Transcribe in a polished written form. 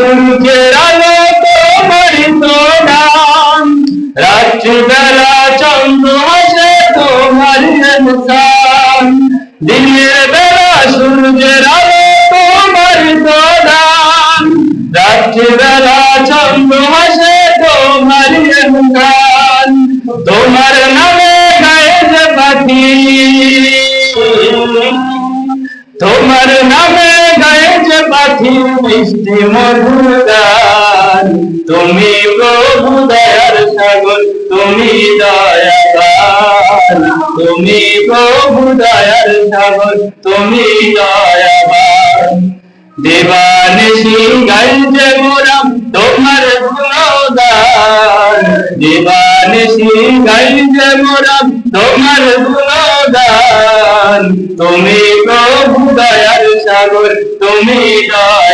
সূর্যের আলো তোমারই তো নাম, রাত্রিবেলা চন্দ্র হাসে তোমারই মুস্কান। দিনের বেলা সূর্যের আলো তোমারই তো নাম, রাত্রিবেলা চন্দ্র হাসে তোমারই মুস্কান। তোমার নামে গায়ে যে পাখি, তোমার নামে গায়ে যে পাখি মিষ্টি মধুর গান। তুমি প্রভু দয়ার সাগর, তুমি দয়াবান, তুমি প্রভু দয়ার সাগর, তুমি দয়াবান। দিবানিশি গাই যে মোরা তোমার গুণগান, দিবানিশি গাই যে মোরা তোমার গুণগান। তুমি প্রভু দয়ার সাগর, তুমি দয়াবান।